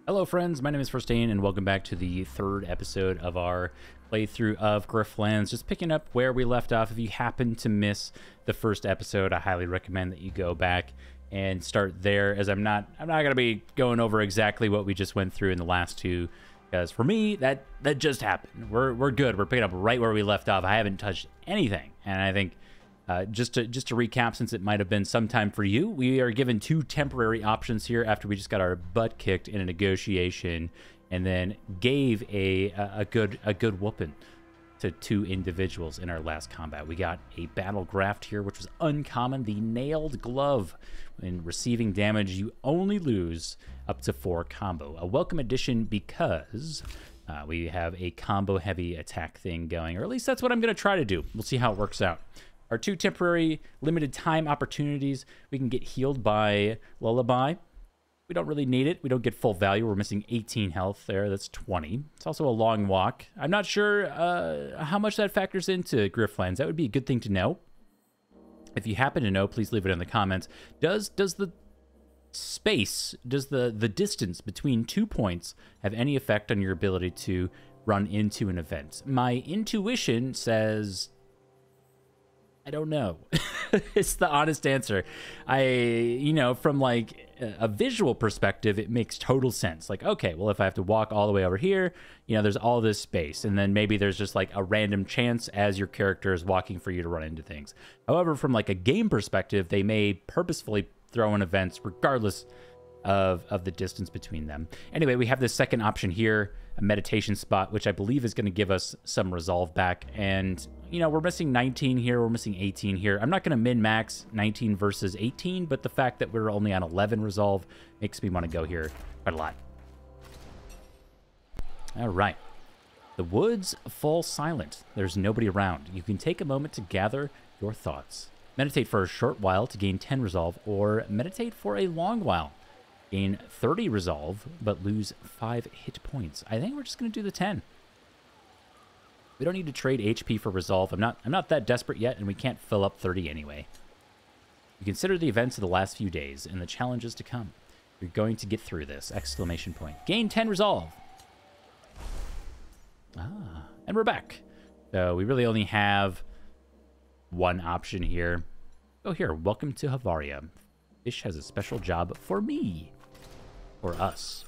Hello friends, my name is FirstDane and welcome back to the third episode of our playthrough of Griftlands. Just picking up where we left off. If you happen to miss the first episode, I highly recommend that you go back and start there, as I'm not going to be going over exactly what we just went through in the last two, because for me that just happened. We're good. We're picking up right where we left off. I haven't touched anything, and I think just to recap, since it might have been some time for you, we are given two temporary options here after we just got our butt kicked in a negotiation and then gave a good whooping to two individuals in our last combat. We got a battle graft here, which was uncommon, the nailed glove. When receiving damage, you only lose up to 4 combo. A welcome addition because we have a combo heavy attack thing going, or at least that's what I'm going to try to do. We'll see how it works out. Our two temporary limited time opportunities, we can get healed by Lullaby. We don't really need it. We don't get full value. We're missing 18 health there. That's 20. It's also a long walk. I'm not sure how much that factors into Griftlands. That would be a good thing to know. If you happen to know, please leave it in the comments. Does the space, does the distance between 2 points have any effect on your ability to run into an event? My intuition says I don't know. It's the honest answer. From like a visual perspective, it makes total sense. Like, okay, well, if I have to walk all the way over here, there's all this space. And then maybe there's just like a random chance as your character is walking for you to run into things. However, from like a game perspective, they may purposefully throw in events regardless of the distance between them. Anyway, we have this second option here, a meditation spot, which I believe is going to give us some resolve back. And we're missing 19 here, we're missing 18 here. I'm not going to min-max 19 versus 18, but the fact that we're only on 11 resolve makes me want to go here quite a lot. All right. The woods fall silent. There's nobody around. You can take a moment to gather your thoughts. Meditate for a short while to gain 10 resolve, or meditate for a long while. Gain 30 resolve, but lose 5 hit points. I think we're just going to do the 10. We don't need to trade HP for resolve. I'm not that desperate yet, and we can't fill up 30 anyway. You consider the events of the last few days and the challenges to come. You're going to get through this! Exclamation point. Gain 10 resolve. And we're back. So we really only have one option here. Oh, here. Welcome to Havaria. Fish has a special job for me. Or us.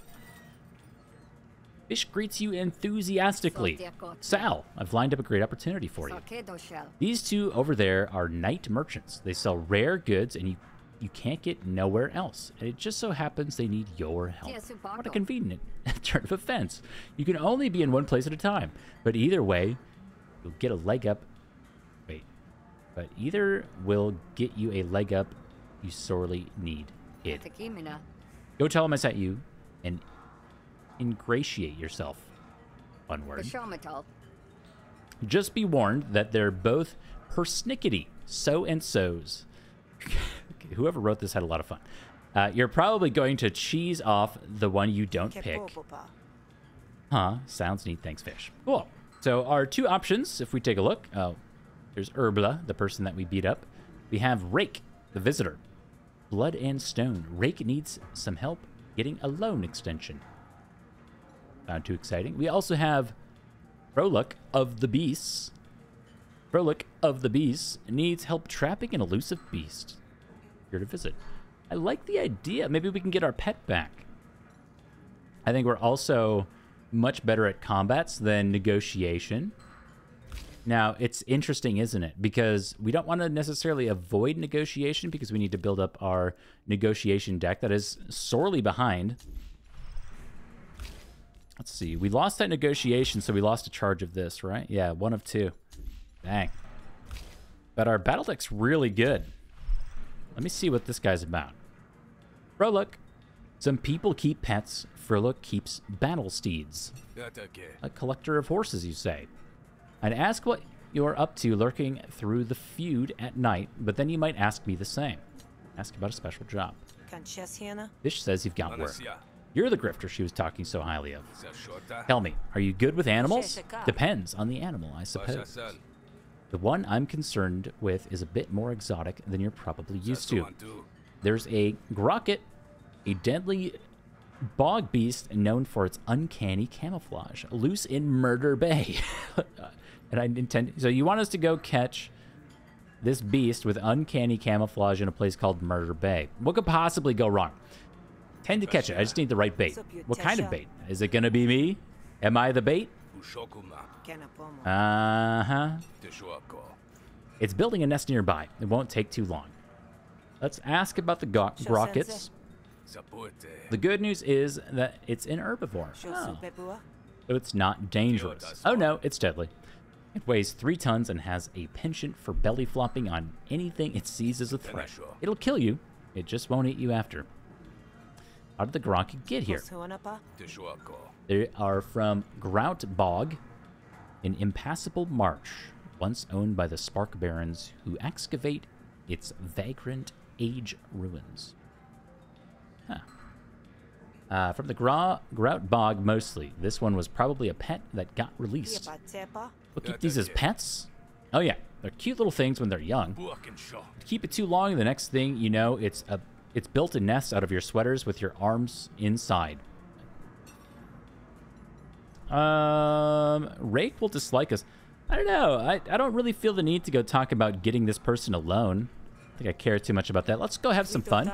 Fish greets you enthusiastically. Sal, I've lined up a great opportunity for you. These two over there are night merchants. They sell rare goods and you can't get nowhere else. And it just so happens they need your help. What a convenient turn of events. You can only be in one place at a time. But either way, you'll get a leg up. Wait. But either will get you a leg up you sorely need it. Go tell him I sent you and ingratiate yourself. One word. Just be warned that they're both persnickety so-and-sos. Okay, whoever wrote this had a lot of fun. You're probably going to cheese off the one you don't pick. Huh, sounds neat. Thanks, Fish. Cool. So our two options, if we take a look. There's Urbla, the person that we beat up. We have Rake, the visitor. Blood and Stone. Rake needs some help getting a loan extension. Not too exciting. We also have Frolic of the Beasts. Frolic of the Beasts needs help trapping an elusive beast. Here to visit. I like the idea. Maybe we can get our pet back. I think we're also much better at combats than negotiation. Now, it's interesting, isn't it? Because we don't want to necessarily avoid negotiation because we need to build up our negotiation deck that is sorely behind. Let's see. We lost that negotiation, so we lost a charge of this, right? Yeah, 1 of 2. Dang. But our battle deck's really good. Let me see what this guy's about. Frolic. Some people keep pets. Frolic keeps battle steeds. A collector of horses, you say. I'd ask what you're up to lurking through the feud at night, but then you might ask me the same. Ask about a special job. Fish says you've got work. You're the grifter she was talking so highly of. Tell me, are you good with animals? Depends on the animal, I suppose. The one I'm concerned with is a bit more exotic than you're probably used to. There's a Grocket, a deadly bog beast known for its uncanny camouflage, loose in Murder Bay. And I intend... So you want us to go catch this beast with uncanny camouflage in a place called Murder Bay. What could possibly go wrong? Tend to catch it. I just need the right bait. What kind of bait? Is it going to be me? Am I the bait? Uh-huh. It's building a nest nearby. It won't take too long. Let's ask about the grockets. The good news is that it's an herbivore. Oh. So it's not dangerous. Oh no, it's deadly. It weighs 3 tons and has a penchant for belly flopping on anything it sees as a threat. It'll kill you. It just won't eat you after. How did the grocket get here? They are from Grout Bog, an impassable marsh, once owned by the Spark Barons, who excavate its vagrant age ruins. Huh. From the Grout Bog, mostly. This one was probably a pet that got released. We'll keep these as pets? Oh yeah, they're cute little things when they're young. Keep it too long, the next thing you know, it's built a nest out of your sweaters with your arms inside. Rake will dislike us. I don't know. I don't really feel the need to go talk about getting this person alone. I think I care too much about that. Let's go have some fun.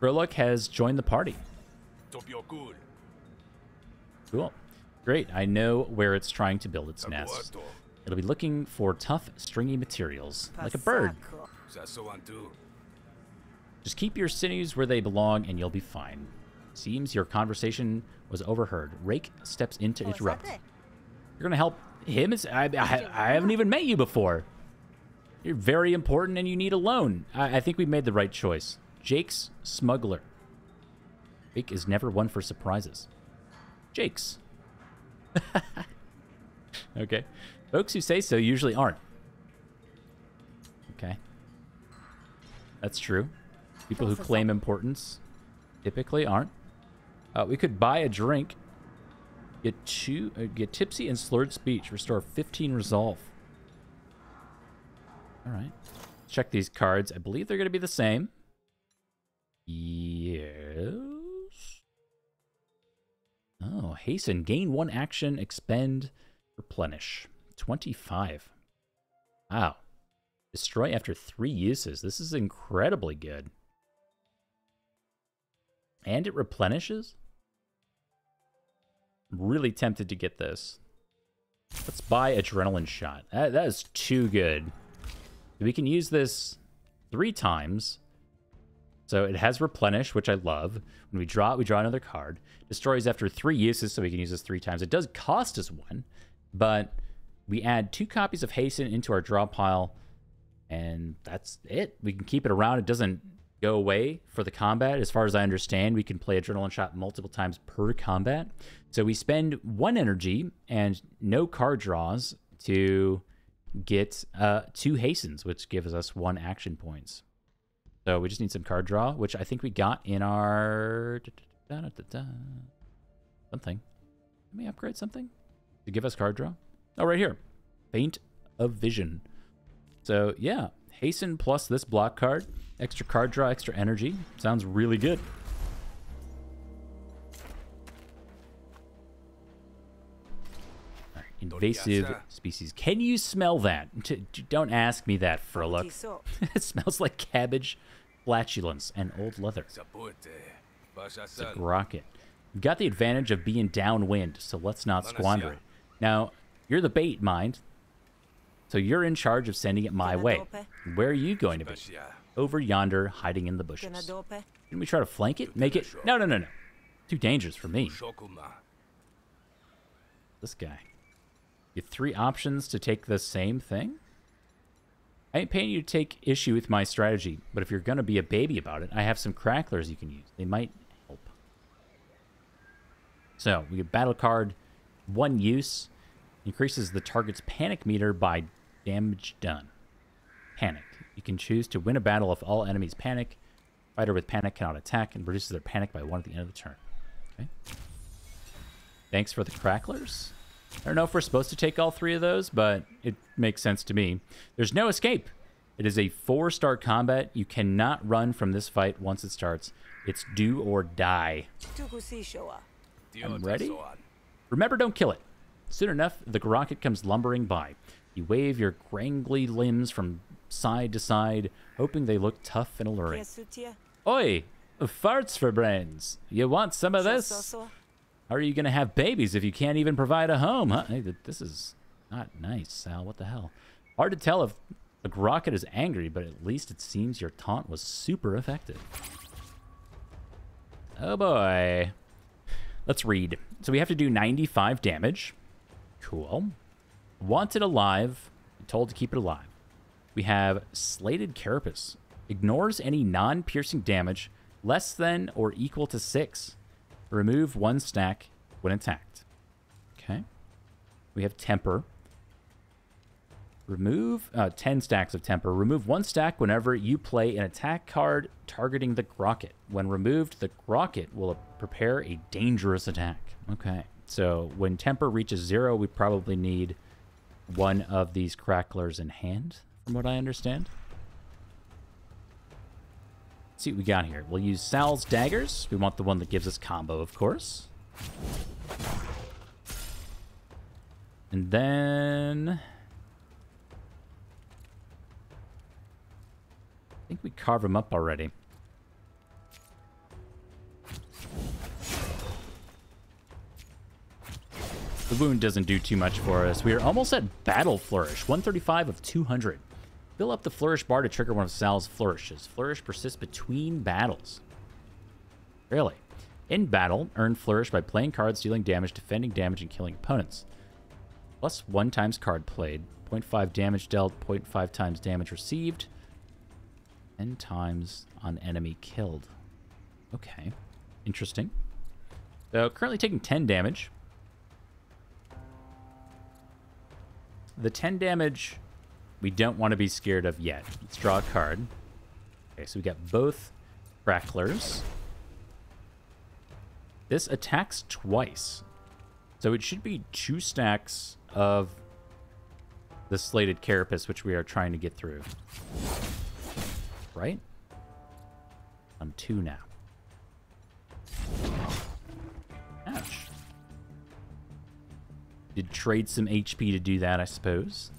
Burlock has joined the party. Cool. Great. I know where it's trying to build its nest. It'll be looking for tough, stringy materials, like a bird. Just keep your sinews where they belong and you'll be fine. Seems your conversation was overheard. Rake steps in to interrupt. You're gonna help him? I haven't even met you before. You're very important and you need a loan. I think we made the right choice. Jake's smuggler. Jake is never one for surprises. Jake's. Okay. Folks who say so usually aren't. Okay. That's true. People who claim importance typically aren't. We could buy a drink. Get tipsy and slurred speech. Restore 15 resolve. All right. Check these cards. I believe they're going to be the same. Yes. Oh, hasten. Gain 1 action. Expend. Replenish. 25. Wow. Destroy after 3 uses. This is incredibly good. And it replenishes? I'm really tempted to get this. Let's buy Adrenaline Shot. That is too good. We can use this 3 times. So it has Replenish, which I love. When we draw it, we draw another card. Destroys after 3 uses, so we can use this 3 times. It does cost us 1, but we add 2 copies of Hasten into our draw pile, and that's it. We can keep it around. It doesn't go away for the combat. As far as I understand, we can play Adrenaline Shot multiple times per combat. So we spend 1 energy and no card draws to get 2 Hastens, which gives us 1 action points. So we just need some card draw, which I think we got in our... Something. Let me upgrade something to give us card draw. Oh, right here. Feint of Vision. So, yeah. Hasten plus this block card. Extra card draw, extra energy. Sounds really good. All right, invasive species. Can you smell that? Don't ask me that, Furlock. It smells like cabbage, flatulence, and old leather. It's a rocket. You've got the advantage of being downwind, so let's not squander it. Now, you're the bait, mind. So you're in charge of sending it my way. Where are you going to be? Over yonder, hiding in the bushes. Can we try to flank it? Make it... No, no, no, no. Too dangerous for me. This guy. You have 3 options to take the same thing? I ain't paying you to take issue with my strategy, but if you're going to be a baby about it, I have some cracklers you can use. They might help. So, we get battle card, 1 use. Increases the target's panic meter by damage done. Panic. You can choose to win a battle if all enemies panic. Fighter with panic cannot attack and reduces their panic by 1 at the end of the turn. Okay. Thanks for the cracklers. I don't know if we're supposed to take all 3 of those, but it makes sense to me. There's no escape. It is a 4-star combat. You cannot run from this fight once it starts. It's do or die. I'm ready. Remember, don't kill it. Soon enough, the rocket comes lumbering by. You wave your grangly limbs from side to side, hoping they look tough and alluring. Oi! Farts for brains. You want some of this? How are you going to have babies if you can't even provide a home, huh? Hey, this is not nice, Sal. What the hell? Hard to tell if the rocket is angry, but at least it seems your taunt was super effective. Oh boy. Let's read. So we have to do 95 damage. Cool. Wanted alive. Told to keep it alive. We have Slated Carapace. Ignores any non-piercing damage less than or equal to 6. Remove 1 stack when attacked. Okay. We have Temper. Remove 10 stacks of Temper. Remove 1 stack whenever you play an attack card targeting the Grocket. When removed, the Grocket will prepare a dangerous attack. Okay. So when Temper reaches 0, we probably need one of these cracklers in hand, from what I understand. Let's see what we got here. We'll use Sal's daggers. We want the one that gives us combo, of course. And then I think we carve him up already. The wound doesn't do too much for us. We are almost at Battle Flourish, 135 of 200. Fill up the Flourish bar to trigger one of Sal's flourishes. Flourish persists between battles. Really? In battle, earn Flourish by playing cards, dealing damage, defending damage, and killing opponents. Plus 1 times card played. 0.5 damage dealt, 0.5 times damage received. 10 times on enemy killed. Okay. Interesting. So currently taking 10 damage. The 10 damage we don't want to be scared of yet. Let's draw a card. Okay, so we got both cracklers. This attacks twice. So it should be 2 stacks of the Slated Carapace, which we are trying to get through. Right? On 2 now. Ouch. Did trade some HP to do that, I suppose.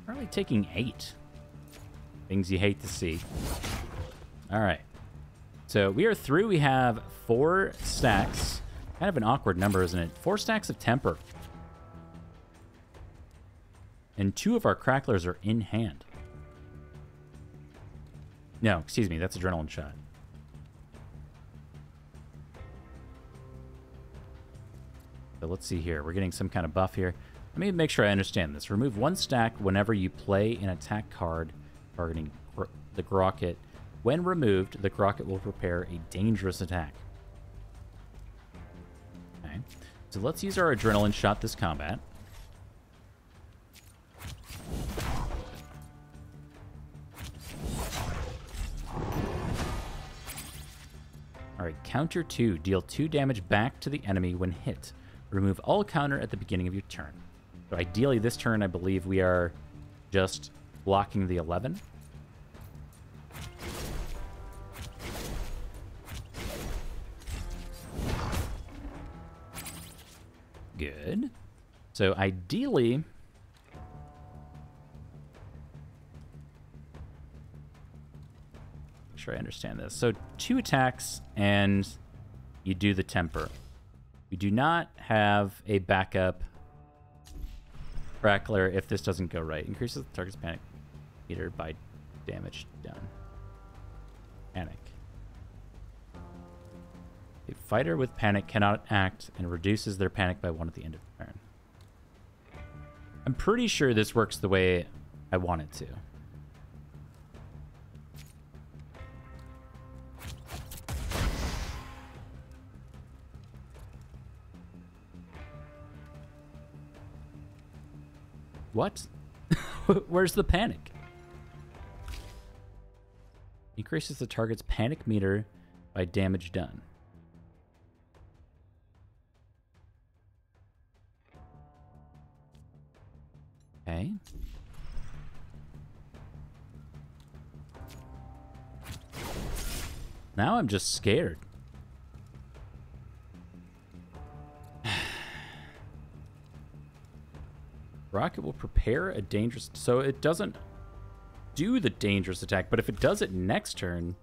Probably taking 8. Things you hate to see. Alright. So we are through. We have 4 stacks. Kind of an awkward number, isn't it? 4 stacks of Temper. And 2 of our cracklers are in hand. No, excuse me. That's Adrenaline Shot. So let's see here. We're getting some kind of buff here. Let me make sure I understand this. Remove 1 stack whenever you play an attack card targeting the Grocket. When removed, the Grocket will prepare a dangerous attack. Okay. So let's use our Adrenaline Shot this combat. Alright, counter 2. Deal 2 damage back to the enemy when hit. Remove all counter at the beginning of your turn. So ideally this turn, I believe we are just blocking the 11. Good. So ideally, make sure I understand this. So 2 attacks and you do the Temper. We do not have a backup crackler if this doesn't go right. Increases the target's panic meter by damage done. Panic. A fighter with panic cannot act and reduces their panic by 1 at the end of the turn. I'm pretty sure this works the way I want it to. What? Where's the panic? Increases the target's panic meter by damage done. Okay. Now I'm just scared. Rocket will prepare a dangerous... So it doesn't do the dangerous attack, but if it does it next turn...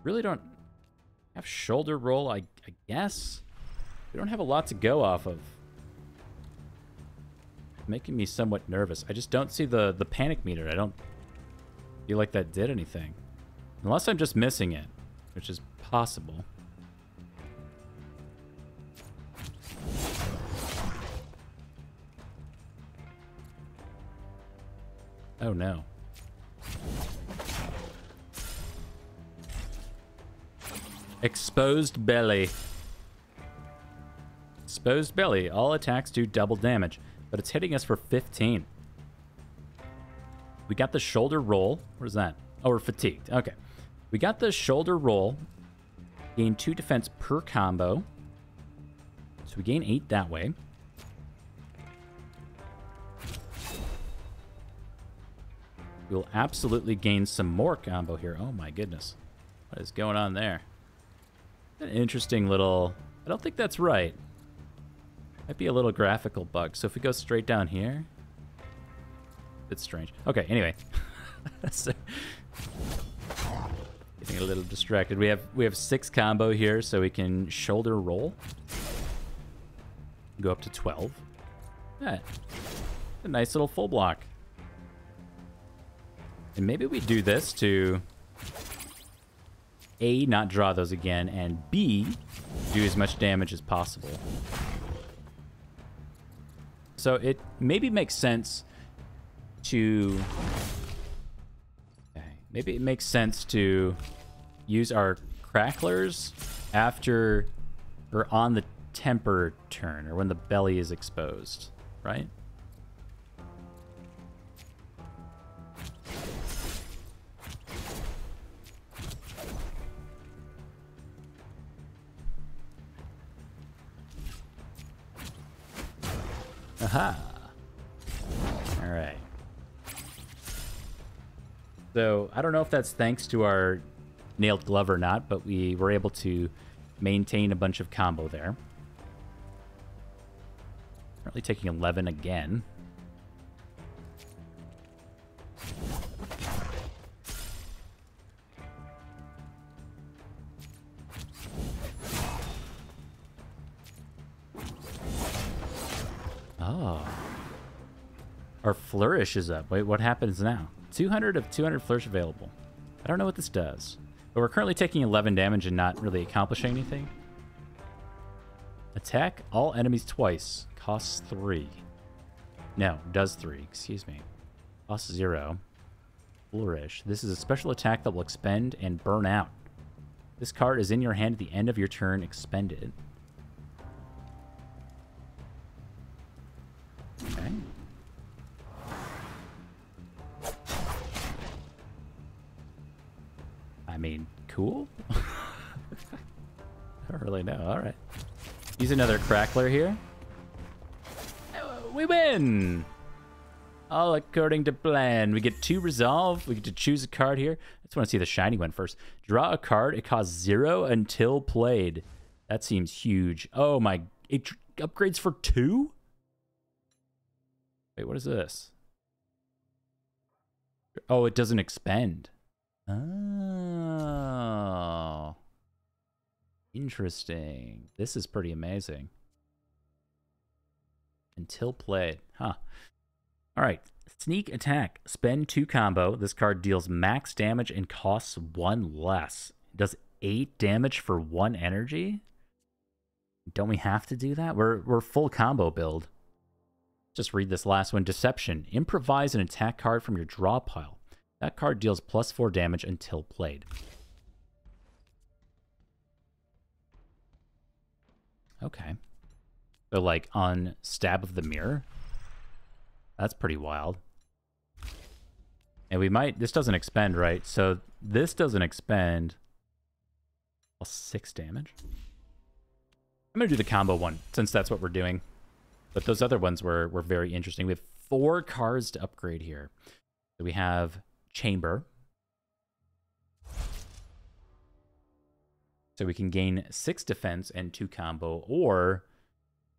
Really don't have shoulder roll, I guess. We don't have a lot to go off of. Making me somewhat nervous. I just don't see the panic meter. I don't feel like that did anything. Unless I'm just missing it, which is possible. Oh no. Exposed belly. Exposed belly. All attacks do double damage, but it's hitting us for 15. We got the shoulder roll. What is that? Oh, we're fatigued. Okay. We got the shoulder roll. Gain 2 defense per combo. So we gain 8 that way. We'll absolutely gain some more combo here. Oh my goodness. What is going on there? An interesting little... I don't think that's right. Might be a little graphical bug. So if we go straight down here... It's strange. Okay, anyway. So, getting a little distracted. We have 6 combo here, so we can shoulder roll. Go up to 12. Yeah. A nice little full block. And maybe we do this to... A, not draw those again, and B, do as much damage as possible. So it maybe makes sense to... Okay, maybe it makes sense to use our cracklers after or on the temper turn, or when the belly is exposed, right? Aha. All right. So I don't know if that's thanks to our nailed glove or not, but we were able to maintain a bunch of combo there. Currently taking 11 again. Oh. Our flourish is up. Wait, what happens now? 200 of 200 flourish available. I don't know what this does. But we're currently taking 11 damage and not really accomplishing anything. Attack all enemies twice. Costs 3. No, does 3. Excuse me. Costs 0. Flourish. This is a special attack that will expend and burn out. This card is in your hand at the end of your turn. Expend it. Okay. I mean, cool. I don't really know. All right. Use another crackler here. We win! All according to plan. We get 2 resolve. We get to choose a card here. I just want to see the shiny one first. Draw a card. It costs 0 until played. That seems huge. Oh my... It upgrades for 2? Wait, what is this? Oh, it doesn't expend. Oh. Interesting. This is pretty amazing. Until played. Huh. Alright. Sneak attack. Spend 2 combo. This card deals max damage and costs 1 less. It does 8 damage for 1 energy? Don't we have to do that? We're full combo build. Just read this last one. Deception. Improvise an attack card from your draw pile. That card deals +4 damage until played. Okay. So, like, on Stab of the Mirror? That's pretty wild. And we might... This doesn't expend, right? So, this doesn't expend... +6 damage? I'm going to do the combo one, since that's what we're doing. But those other ones were very interesting. We have 4 cards to upgrade here. So we have Chamber. So we can gain 6 defense and 2 combo, or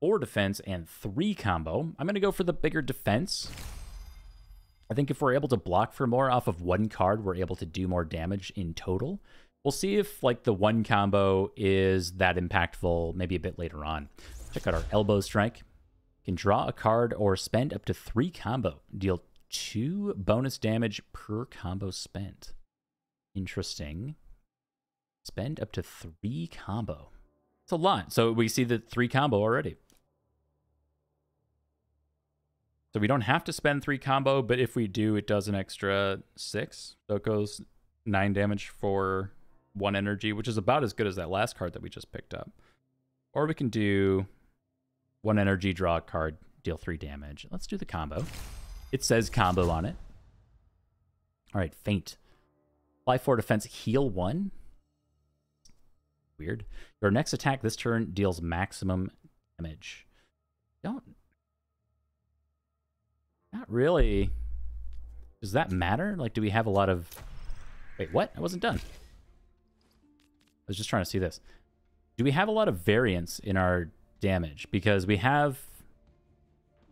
4 defense and 3 combo. I'm going to go for the bigger defense. I think if we're able to block for more off of 1 card, we're able to do more damage in total. We'll see if like the 1 combo is that impactful maybe a bit later on. Check out our elbow strike. Can draw a card or spend up to 3 combo. Deal 2 bonus damage per combo spent. Interesting. Spend up to 3 combo. It's a lot. So we see the 3 combo already. So we don't have to spend 3 combo, but if we do, it does an extra 6. So it goes 9 damage for 1 energy, which is about as good as that last card that we just picked up. Or we can do 1 energy, draw a card, deal 3 damage. Let's do the combo. It says combo on it. All right, Feint. Apply 4 defense, heal 1. Weird. Your next attack this turn deals maximum damage. Not really. Does that matter? Like, do we have a lot of... Wait, what? I wasn't done. I was just trying to see this. Do we have a lot of variance in our damage? Because we have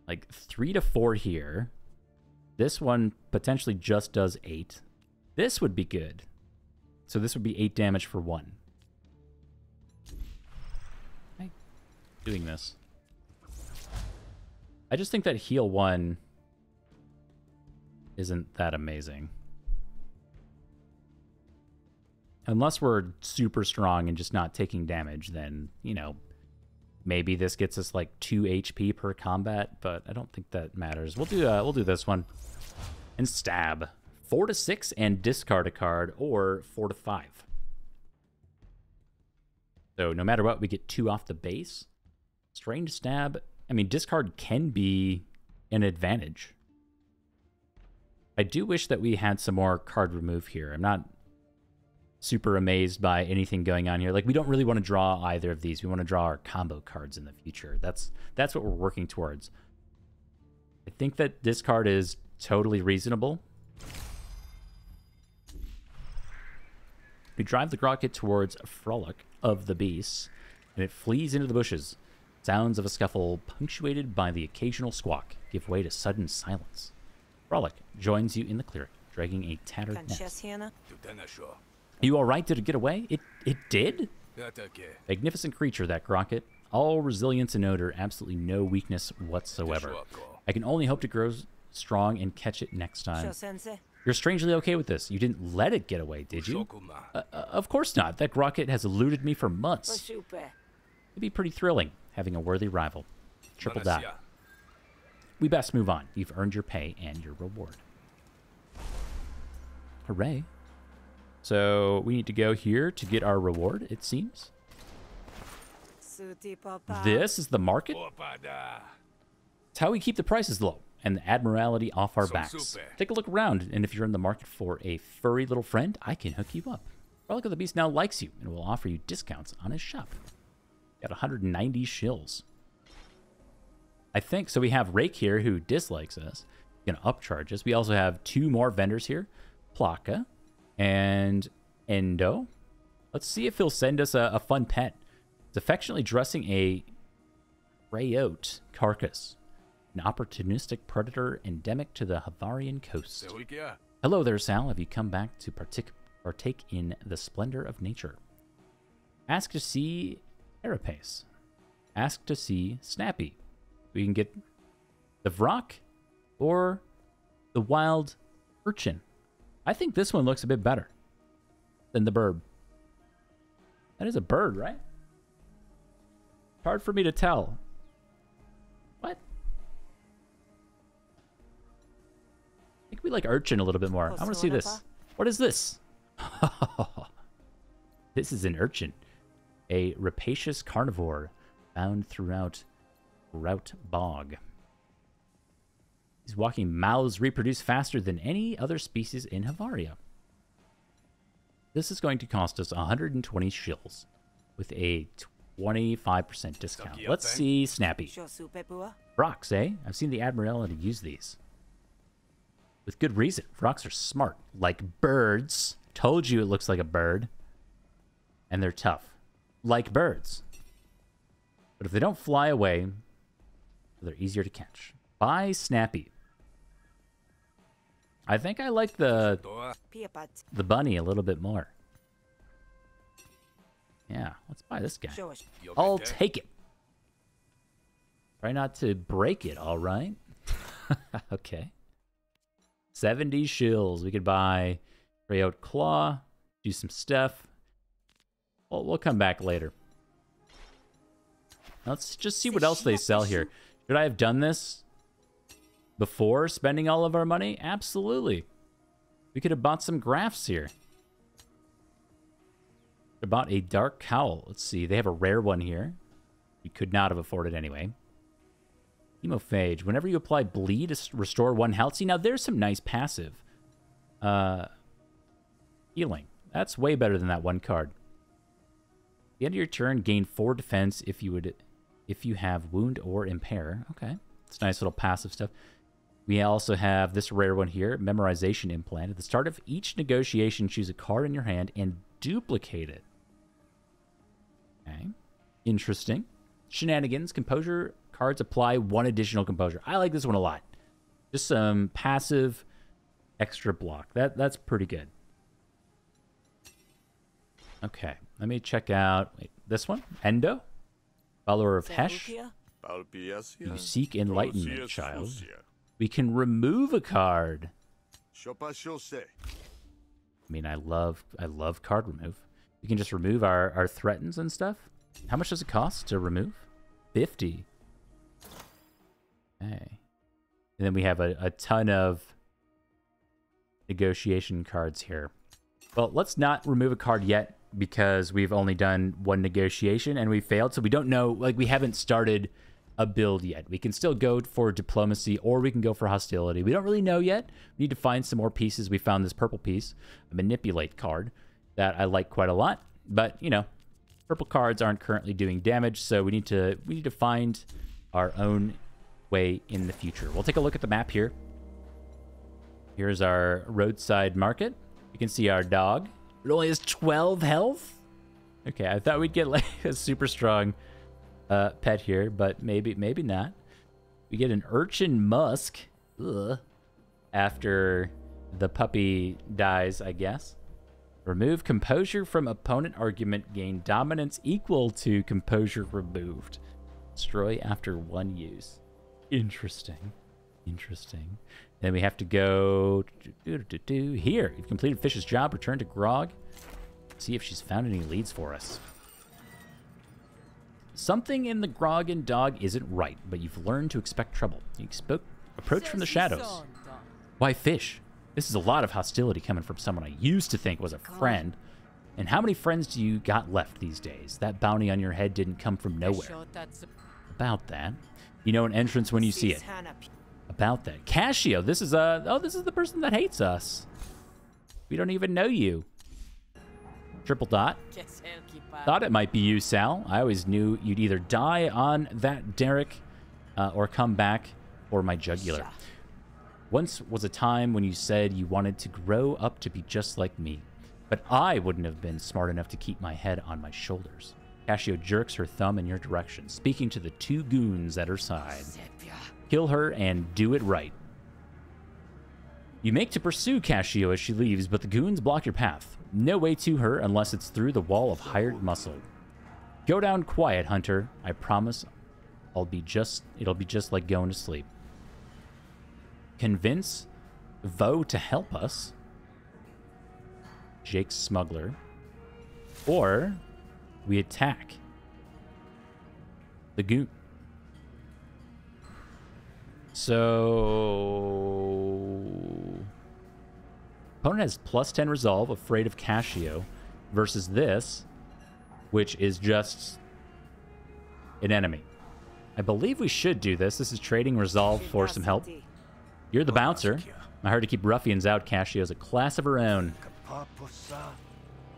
like 3 to 4 here. This one potentially just does 8. This would be good. So this would be 8 damage for 1. Why am I doing this? I just think that heal 1 isn't that amazing. Unless we're super strong and just not taking damage, then, you know, maybe this gets us like 2 HP per combat, but I don't think that matters. We'll do this one. And stab. 4 to 6 and discard a card, or 4 to 5. So no matter what, we get 2 off the base. Strange stab. I mean, discard can be an advantage. I do wish that we had some more card remove here. I'm not super amazed by anything going on here. Like, we don't really want to draw either of these. We want to draw our combo cards in the future. That's what we're working towards. I think that this card is totally reasonable. We drive the Grocket towards Frolic of the Beast, and it flees into the bushes. Sounds of a scuffle, punctuated by the occasional squawk, give way to sudden silence. Frolic joins you in the clearing, dragging a tattered net. You all right? Did it get away? It did? Magnificent creature, that Grocket. All resilience and odor, absolutely no weakness whatsoever. I can only hope to grow strong and catch it next time. You're strangely okay with this. You didn't let it get away, did you? Of course not. That Grocket has eluded me for months. It'd be pretty thrilling, having a worthy rival. Triple dot. We best move on. You've earned your pay and your reward. Hooray. So we need to go here to get our reward, it seems. This is the market. It's how we keep the prices low and the admiralty off our backs. Take a look around, and if you're in the market for a furry little friend, I can hook you up. Relic of the Beast now likes you and will offer you discounts on his shop. Got 190 shills. I think, so we have Rake here who dislikes us. He's going to upcharge us. We also have 2 more vendors here. Plaka and Endo. Let's see if he'll send us a fun pet. It's affectionately dressing a Rayote carcass, an opportunistic predator endemic to the Havarian coast. Hello there, Sal. Have you come back to partake in the splendor of nature? Ask to see Carapace. Ask to see Snappy. We can get the Vrock or the wild urchin. I think this one looks a bit better than the bird. That is a bird, right? Hard for me to tell. What? I think we like urchin a little bit more. I want to see this. What is this? This is an urchin. A rapacious carnivore found throughout Rout Bog. These walking mouths reproduce faster than any other species in Havaria. This is going to cost us 120 shills with a 25% discount. Let's see Snappy. Rocks, eh? I've seen the Admiralty use these. With good reason. Rocks are smart. Like birds. Told you it looks like a bird. And they're tough. like birds. But if they don't fly away, they're easier to catch. Buy Snappy. I think I like the bunny a little bit more. Yeah, let's buy this guy. I'll take it. Try not to break it, all right? Okay. 70 shills. We could buy Rayout Claw, do some stuff. We'll come back later. Let's just see what else they sell here. Should I have done this before spending all of our money? Absolutely. We could have bought some graphs here. Could have bought a dark cowl. Let's see. They have a rare one here. We could not have afforded anyway. Hemophage. Whenever you apply bleed, restore 1 health. See, now there's some nice passive. Healing. That's way better than that one card. At the end of your turn, gain 4 defense if you have wound or impair. Okay. It's nice little passive stuff. We also have this rare one here, Memorization Implant. At the start of each negotiation, choose a card in your hand and duplicate it. Okay. Interesting. Shenanigans. Composure cards apply 1 additional composure. I like this one a lot. Just some passive extra block. That's pretty good. Okay. Let me check out this one. Endo. Follower of Hesh. You seek enlightenment, child. We can remove a card. I mean, I love card remove. We can just remove our threatens and stuff. How much does it cost to remove? 50. Okay. And then we have a ton of negotiation cards here. Well, let's not remove a card yet because we've only done 1 negotiation and we failed. So we don't know, like we haven't started a build yet. We can still go for diplomacy or we can go for hostility. We don't really know yet. We need to find some more pieces. We found this purple piece, a manipulate card that I like quite a lot. But, you know, purple cards aren't currently doing damage, so we need to find our own way in the future. We'll take a look at the map here. Here's our roadside market. You can see our dog. It only has 12 health. Okay, I thought we'd get like a super strong pet here, but maybe not. We get an urchin musk. Ugh. After the puppy dies, I guess. Remove composure from opponent argument. Gain dominance equal to composure removed. Destroy after 1 use. Interesting. Interesting. Then we have to go here. You've completed Fish's job. Return to Grog. See if she's found any leads for us. Something in the Grog and dog isn't right, but you've learned to expect trouble. You approach from the shadows. Why Fish? This is a lot of hostility coming from someone I used to think was a friend. And how many friends do you got left these days? That bounty on your head didn't come from nowhere. About that. You know an entrance when you see it. About that. Kashi, this is the person that hates us. We don't even know you. Triple dot. Thought it might be you, Sal. I always knew you'd either die on that derrick or come back for my jugular. Once was a time when you said you wanted to grow up to be just like me. But I wouldn't have been smart enough to keep my head on my shoulders. Kashi jerks her thumb in your direction, speaking to the 2 goons at her side. Kill her and do it right. You make to pursue Kashi as she leaves, but the goons block your path. No way to her unless it's through the wall of hired muscle. Go down quiet, Hunter. I promise it'll be just like going to sleep. Convince Vo to help us. Jake's smuggler. Or we attack the goon. So opponent has +10 resolve, afraid of Kashi, versus this, which is just an enemy. I believe we should do this. This is trading resolve for some help. You're the bouncer. I heard to keep ruffians out. Kashi has a class of her own.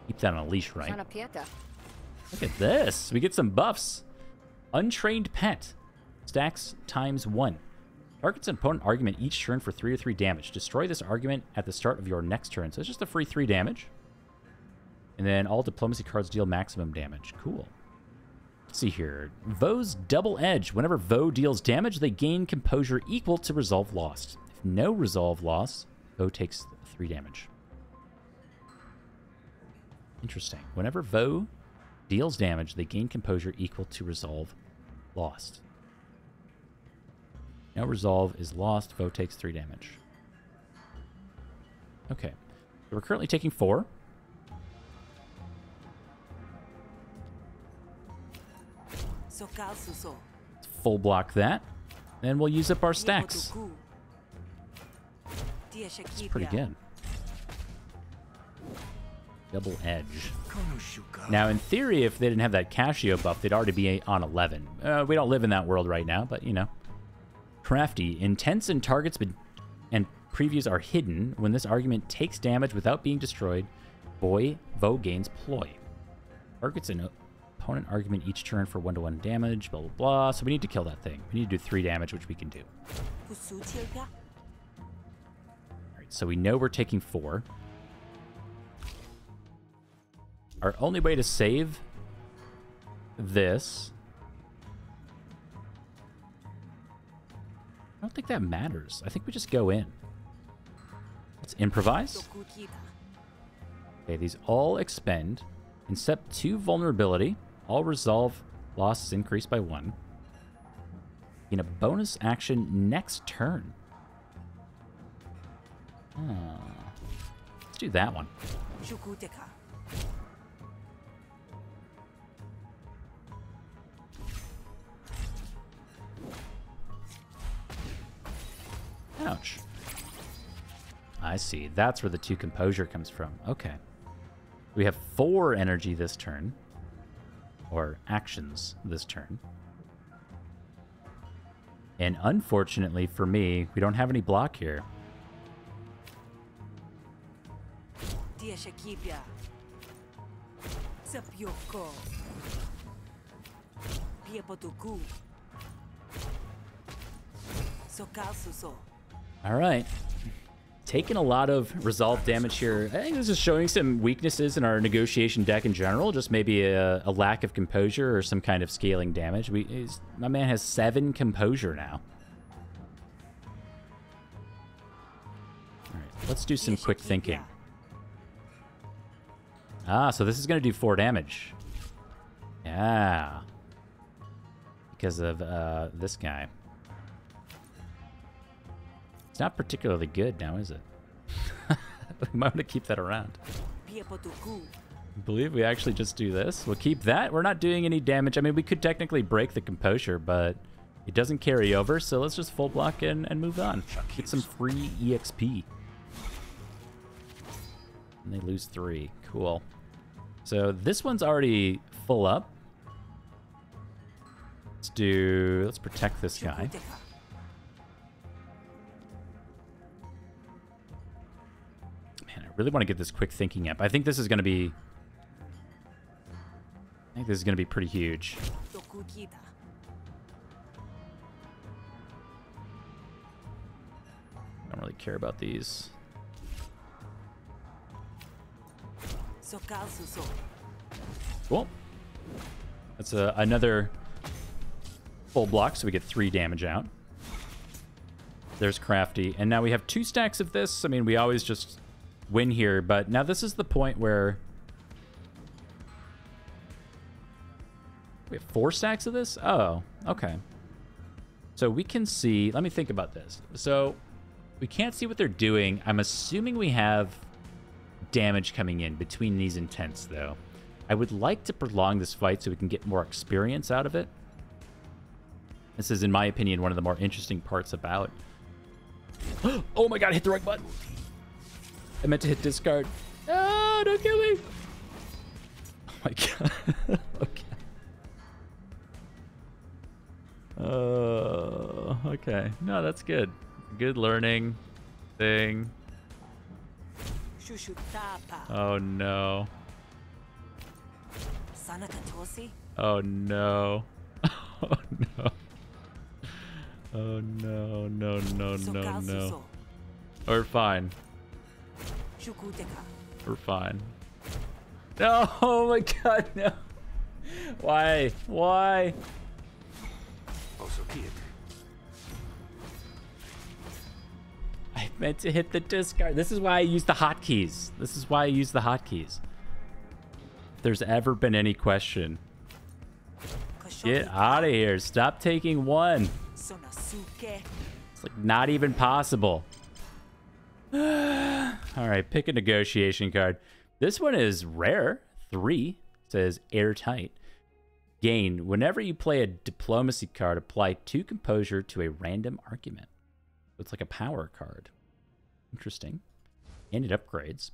Keep that on a leash, right? Look at this. We get some buffs. Untrained pet. Stacks ×1. Targets an opponent argument each turn for 3 or 3 damage. Destroy this argument at the start of your next turn. So it's just a free 3 damage. And then all diplomacy cards deal maximum damage. Cool. Let's see here. Vo's Double Edge. Whenever Vo deals damage, they gain composure equal to resolve lost. If no resolve lost, Vo takes 3 damage. Interesting. Whenever Vo deals damage, they gain composure equal to resolve lost. No resolve is lost. Vo takes 3 damage. Okay. So we're currently taking 4. Let's full block that. Then we'll use up our stacks. It's pretty good. Double Edge. Now, in theory, if they didn't have that Kashi buff, they'd already be on 11. We don't live in that world right now, but, you know. Crafty. Intents and targets and previews are hidden. When this argument takes damage without being destroyed, Vo gains Ploy. Targets an opponent argument each turn for 1-to-1 damage, blah, blah, blah. So we need to kill that thing. We need to do 3 damage, which we can do. All right, so we know we're taking 4. Our only way to save this... I don't think that matters. I think we just go in. Let's improvise. Okay, these all expend. Incept 2 vulnerability. All resolve losses increased by 1. In a bonus action next turn. Let's do that one. Ouch. I see. That's where the 2 composure comes from. Okay. We have 4 energy this turn. Or actions this turn. And unfortunately for me, we don't have any block here. All right. Taking a lot of resolve damage here. I think this is showing some weaknesses in our negotiation deck in general. Just maybe a lack of composure or some kind of scaling damage. My man has 7 composure now. All right, let's do some quick thinking. So this is going to do 4 damage. Yeah. Because of this guy. It's not particularly good now, is it? We might want to keep that around. I believe we actually just do this. We'll keep that. We're not doing any damage. I mean, we could technically break the composure, but it doesn't carry over, so let's just full block and move on. Get some free EXP. And they lose 3. Cool. So this one's already full up. Let's protect this guy. Man, I really want to get this quick thinking up. I think this is going to be pretty huge. I don't really care about these. Cool. That's another full block, so we get 3 damage out. There's Crafty. And now we have 2 stacks of this. I mean, we always just win here, but now this is the point where we have 4 stacks of this? Oh, okay. So we can see, let me think about this. So we can't see what they're doing. I'm assuming we have damage coming in between these intents, though. I would like to prolong this fight so we can get more experience out of it. This is, in my opinion, one of the more interesting parts about... Oh my god, I hit the right button! I meant to hit discard. Ah, don't kill me! Oh my god. Okay. Okay. No, that's good. Good learning thing. Oh no. Oh no. Oh no. Oh no, no, no, no, no. We're fine. We're fine. No, oh my god, no. Why? Why? I meant to hit the discard. This is why I use the hotkeys. This is why I use the hotkeys. If there's ever been any question. Get out of here. Stop taking one. It's like not even possible. Alright, pick a negotiation card. This one is rare. 3. It says airtight. Gain. Whenever you play a diplomacy card, apply 2 composure to a random argument. So it's like a power card. Interesting. And it upgrades.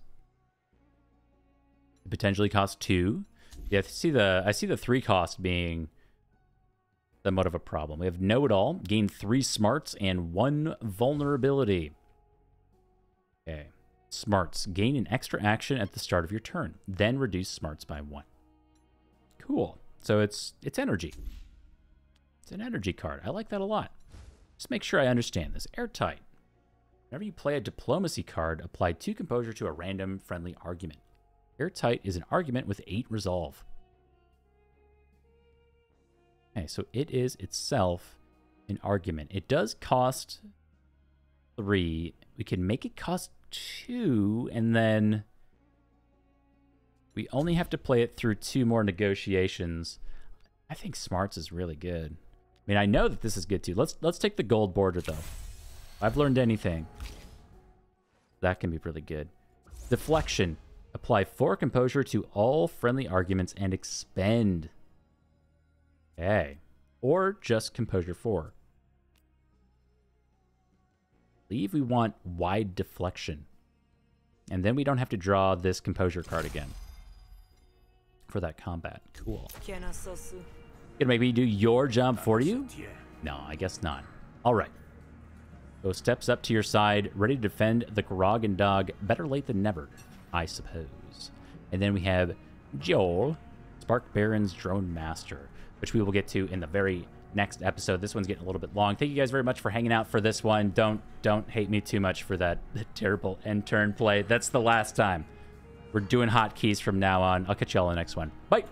It potentially costs 2. Yeah, I see the 3 cost being somewhat of a problem. We have Know It All. Gain 3 smarts and 1 vulnerability. Okay. Smarts. Gain an extra action at the start of your turn. Then reduce smarts by 1. Cool. So it's energy. It's an energy card. I like that a lot. Just make sure I understand this. Airtight. Whenever you play a diplomacy card, apply 2 composure to a random friendly argument. Airtight is an argument with 8 resolve. Okay, so it is itself an argument. It does cost 3. We can make it cost 2, and then we only have to play it through 2 more negotiations. I think smarts is really good. I mean, I know that this is good too. Let's take the gold border though. If I've learned anything, that can be really good. Deflection. Apply 4 composure to all friendly arguments and expend. Okay. Or just composure 4. I believe we want wide deflection. And then we don't have to draw this composure card again for that combat. Cool. Gonna make me do your job for you? No, I guess not. All right. So steps up to your side, ready to defend the Grog and Dog. Better late than never, I suppose. And then we have Joel, Spark Baron's Drone Master, which we will get to in the very next episode. This one's getting a little bit long. Thank you guys very much for hanging out for this one. Don't hate me too much for that terrible end turn play. That's the last time. We're doing hotkeys from now on. I'll catch y'all in the next one. Bye.